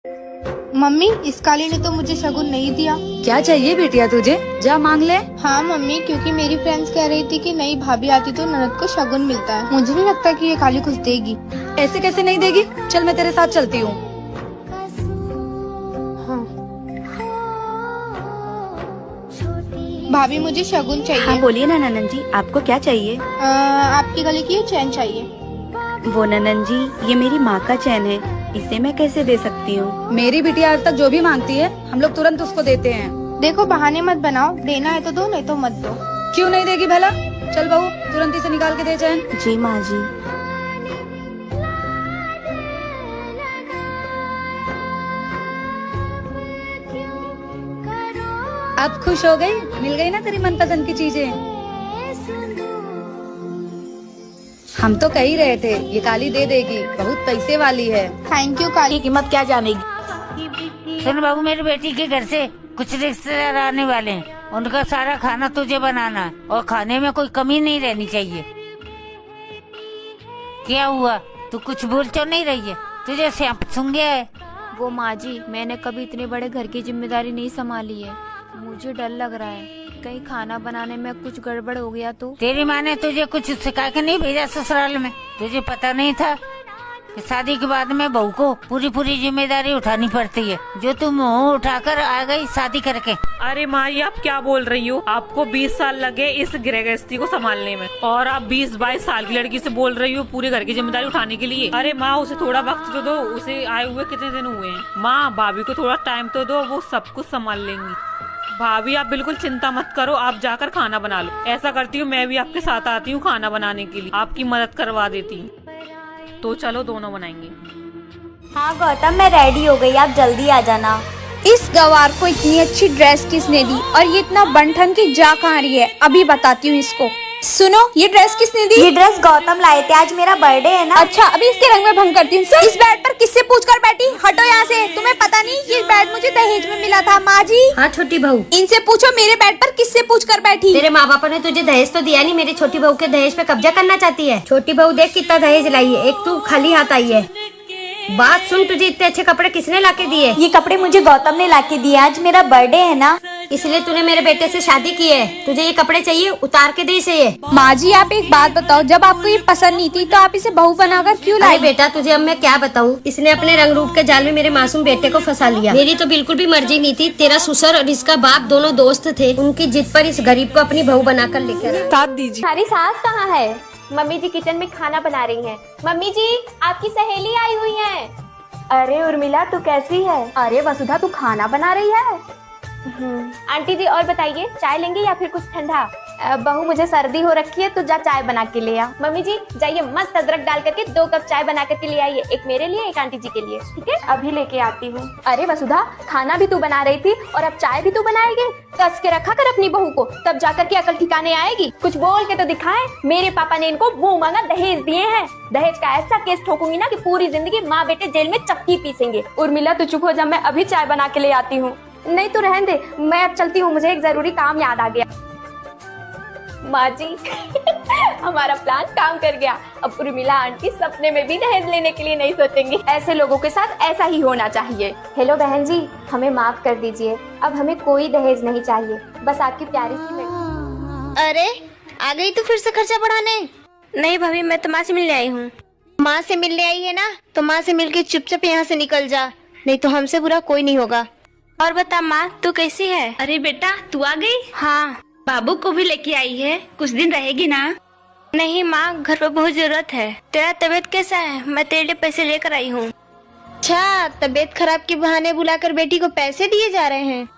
Mummy, इस काली ने तो मुझे शगुन नहीं दिया। क्या चाहिए बेटिया तुझे? जा मांग ले। हाँ मम्मी, क्योंकि मेरी फ्रेंड्स कह रही थी कि नई भाभी आती तो ननद को शगुन मिलता है। मुझे नहीं लगता कि ये काली कुछ देगी। ऐसे कैसे नहीं देगी? चल मैं तेरे साथ चलती हूँ। हाँ। भाभी, मुझे शगुन चाहिए। हाँ बोलिए ना ननन जी, आपको क्या चाहिए? आपकी गले की ये चैन चाहिए। वो ननन जी, ये मेरी माँ का चैन है, इसे मैं कैसे दे सकती हूँ? मेरी बिटिया आज तक जो भी मांगती है हम लोग तुरंत उसको देते हैं। देखो, बहाने मत बनाओ, देना है तो दो, नहीं तो मत दो। क्यों नहीं देगी भला? चल बहू, तुरंत इसे निकाल के दे चैन। जी माँ जी। अब खुश हो गई? मिल गई ना तेरी मनपसंद की चीजें? हम तो कह ही रहे थे ये काली दे देगी, बहुत पैसे वाली है। थैंक यू काली। की कीमत क्या जानेगी। सुन बाबू, मेरी बेटी के घर से कुछ रिश्तेदार आने वाले हैं, उनका सारा खाना तुझे बनाना है और खाने में कोई कमी नहीं रहनी चाहिए। क्या हुआ, तू कुछ भूल तो नहीं रही है? तुझे सूंघ गया है? वो माँ जी, मैंने कभी इतने बड़े घर की जिम्मेदारी नहीं संभाली है, मुझे डर लग रहा है कहीं खाना बनाने में कुछ गड़बड़ हो गया तो। तेरी माँ ने तुझे कुछ सिखा के नहीं भेजा ससुराल में? तुझे पता नहीं था कि शादी के बाद में बहू को पूरी जिम्मेदारी उठानी पड़ती है, जो तुम मुँह उठाकर आ गई शादी करके। अरे माँ, ये आप क्या बोल रही हो? आपको 20 साल लगे इस गृहस्थी को संभालने में और आप 20-22 साल की लड़की से बोल रही हो पूरे घर की जिम्मेदारी उठाने के लिए। अरे माँ, उसे थोड़ा वक्त तो दो, उसे आए हुए कितने दिन हुए हैं। माँ, भाभी को थोड़ा टाइम तो दो, वो सब कुछ संभाल लेंगी। भाभी, आप बिल्कुल चिंता मत करो, आप जाकर खाना बना लो। ऐसा करती हूँ, मैं भी आपके साथ आती हूँ खाना बनाने के लिए, आपकी मदद करवा देती हूँ। तो चलो, दोनों बनाएंगे। हाँ गौतम, मैं रेडी हो गई, आप जल्दी आ जाना। इस गवार को इतनी अच्छी ड्रेस किसने दी और ये इतना बनठन की जा कहाँ रही है? अभी बताती हूँ इसको। सुनो, ये ड्रेस किसने दी? ये ड्रेस गौतम लाए थे, आज मेरा बर्थडे है ना। अच्छा, अभी इसके रंग में भंग करती हूँ। इस बेड पर किससे पूछ कर बैठी? हटो यहाँ से, तुम्हें पता नहीं ये बेड मुझे दहेज में मिला था। माँ जी। हाँ छोटी बहू, इनसे पूछो मेरे बेड पर किससे पूछ कर बैठी। तेरे माँ बाप ने तुझे दहेज तो दिया नहीं, मेरी छोटी बहू के दहेज पे कब्जा करना चाहती है। छोटी बहू देख कितना दहेज लाई है, एक तू खाली हाथ आई है। बात सुन, तुझे इतने अच्छे कपड़े किसने लाके दिए? ये कपड़े मुझे गौतम ने लाके दिए, आज मेरा बर्थडे है ना, इसलिए तूने मेरे बेटे से शादी की है। तुझे ये कपड़े चाहिए, उतार के दे इसे ये। माँ जी, आप एक बात बताओ, जब आपको ये पसंद नहीं थी तो आप इसे बहू बनाकर क्यों लाई? बेटा, तुझे अब मैं क्या बताऊँ, इसने अपने रंग रूप के जाल में मेरे मासूम बेटे को फंसा लिया। मेरी तो बिल्कुल भी मर्जी नहीं थी। तेरा ससुर और इसका बाप दोनों दोस्त थे, उनकी जिद पर इस गरीब को अपनी बहू बनाकर लेकर साथ दीजिए। हमारी सास कहाँ है? मम्मी जी किचन में खाना बना रही हैं। मम्मी जी, आपकी सहेली आई हुई है। अरे उर्मिला, तू कैसी है? अरे वसुधा, तू खाना बना रही है? आंटी जी, और बताइए, चाय लेंगे या फिर कुछ ठंडा? बहू, मुझे सर्दी हो रखी है, तो जा चाय बना के ले आ। मम्मी जी, जाइए मस्त अदरक डाल करके 2 कप चाय बना करके ले आइए, एक मेरे लिए, एक आंटी जी के लिए। ठीक है, अभी लेके आती हूँ। अरे वसुधा, खाना भी तू बना रही थी और अब चाय भी तू बनाएगी? कस के रखा कर अपनी बहू को, तब जाकर के अकल ठिकाने आएगी। कुछ बोल के तो दिखाए। मेरे पापा ने इनको मुंह मांगा दहेज दिए हैं। दहेज का ऐसा केस ठोकूंगी ना कि पूरी जिंदगी माँ बेटे जेल में चक्की पीसेंगे। उर्मिला, तू चुप हो जा, मैं अभी चाय बना के ले आती हूँ। नहीं तो रहने दे, मैं अब चलती हूँ, मुझे एक जरूरी काम याद आ गया। माँ जी हमारा प्लान काम कर गया। अब उर्मिला आंटी सपने में भी दहेज लेने के लिए नहीं सोचेंगी। ऐसे लोगों के साथ ऐसा ही होना चाहिए। हेलो बहन जी, हमें माफ कर दीजिए, अब हमें कोई दहेज नहीं चाहिए, बस आपकी प्यारी सी लड़की। अरे, आ गई तू फिर से खर्चा बढ़ाने? नहीं भाभी, मैं तो माँ से मिलने आई हूँ। माँ से मिलने आई है ना, तो माँ से मिलके चुपचाप यहाँ से निकल जा, नहीं तो हमसे बुरा कोई नहीं होगा। और बता माँ, तू कैसी है? अरे बेटा, तू आ गई? हाँ। बाबू को भी लेके आई है, कुछ दिन रहेगी ना? नहीं माँ, घर पर बहुत जरूरत है। तेरा तबीयत कैसा है? मैं तेरे लिए पैसे लेकर आई हूँ। अच्छा, तबीयत खराब के बहाने बुलाकर बेटी को पैसे दिए जा रहे हैं?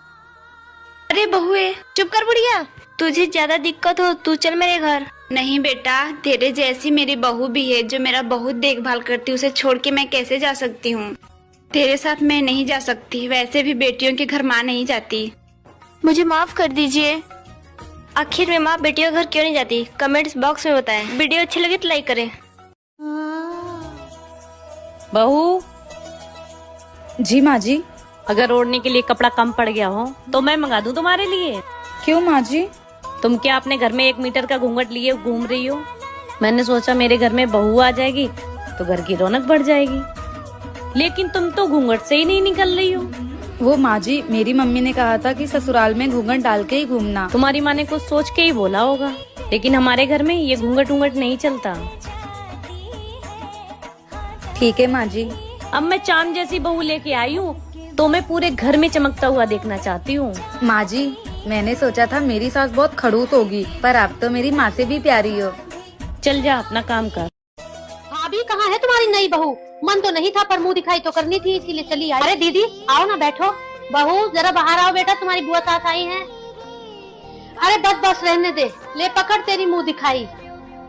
अरे बहुए, चुप कर बुढ़िया। तुझे ज्यादा दिक्कत हो तू चल मेरे घर। नहीं बेटा, तेरे जैसी मेरी बहू भी है जो मेरा बहुत देखभाल करती है, उसे छोड़ के मैं कैसे जा सकती हूँ? तेरे साथ मैं नहीं जा सकती, वैसे भी बेटियों के घर माँ नहीं जाती। मुझे माफ कर दीजिए। आखिर में माँ बेटियों के घर क्यों नहीं जाती? कमेंट्स बॉक्स में बताएं। वीडियो अच्छी लगे तो लाइक करें। बहू जी माँ जी। अगर ओढ़ने के लिए कपड़ा कम पड़ गया हो तो मैं मंगा दूं तुम्हारे लिए। क्यों माँ जी? तुम क्या अपने घर में 1 मीटर का घूंघट लिए घूम रही हो? मैंने सोचा मेरे घर में बहू आ जाएगी तो घर की रौनक बढ़ जाएगी। लेकिन तुम तो घूंघट से ही नहीं निकल रही हो। वो माँ जी, मेरी मम्मी ने कहा था कि ससुराल में घूंघट डाल के ही घूमना। तुम्हारी माँ ने कुछ सोच के ही बोला होगा, लेकिन हमारे घर में ये घूंघट ऊंघट नहीं चलता। ठीक है माँ जी। अब मैं चांद जैसी बहू लेके आई हूँ, तो मैं पूरे घर में चमकता हुआ देखना चाहती हूँ। माँ जी, मैंने सोचा था मेरी सास बहुत खड़ूस होगी, पर आप तो मेरी माँ से भी प्यारी हो। चल जा अपना काम कर। भाभी कहाँ है तुम्हारी नई बहू? मन तो नहीं था पर मुंह दिखाई तो करनी थी, इसीलिए चली आई। अरे दीदी आओ ना, बैठो। बहू जरा बाहर आओ बेटा, तुम्हारी बुआ सास आई है। अरे बस बस रहने दे, ले पकड़ तेरी मुंह दिखाई।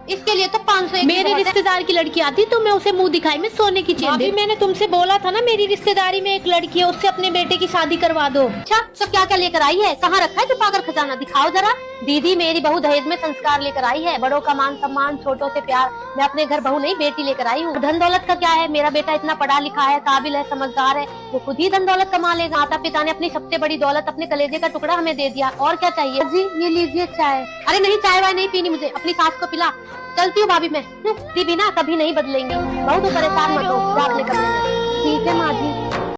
इसके लिए तो 500 मेरे रिश्तेदार की लड़की आती तो मैं उसे मुंह दिखाई में सोने की चेन दे। मैंने तुमसे बोला था ना, मेरी रिश्तेदारी में एक लड़की है, उससे अपने बेटे की शादी करवा दो। अच्छा तो क्या क्या लेकर आई है? कहाँ रखा है छुपाकर खजाना? दिखाओ जरा। दीदी मेरी बहू दहेज में संस्कार लेकर आई है, बड़ों का मान सम्मान, छोटों से प्यार। मैं अपने घर बहू नहीं बेटी लेकर आई हूँ। धन दौलत का क्या है? मेरा बेटा इतना पढ़ा लिखा है, काबिल है, समझदार है, वो खुद ही धन दौलत कमा लेगा। माता पिता ने अपनी सबसे बड़ी दौलत, अपने कलेजे का टुकड़ा हमें दे दिया, और क्या चाहिए? जी ये लीजिए चाय। अरे नहीं, चाय वाय नहीं पीनी मुझे, अपनी सास को पिला। चलती हूँ भाभी मैं, दीदी ना कभी नहीं बदलेंगे। बहुत परेशान मत हो, रात में कर लेंगे। ठीक है माँ जी।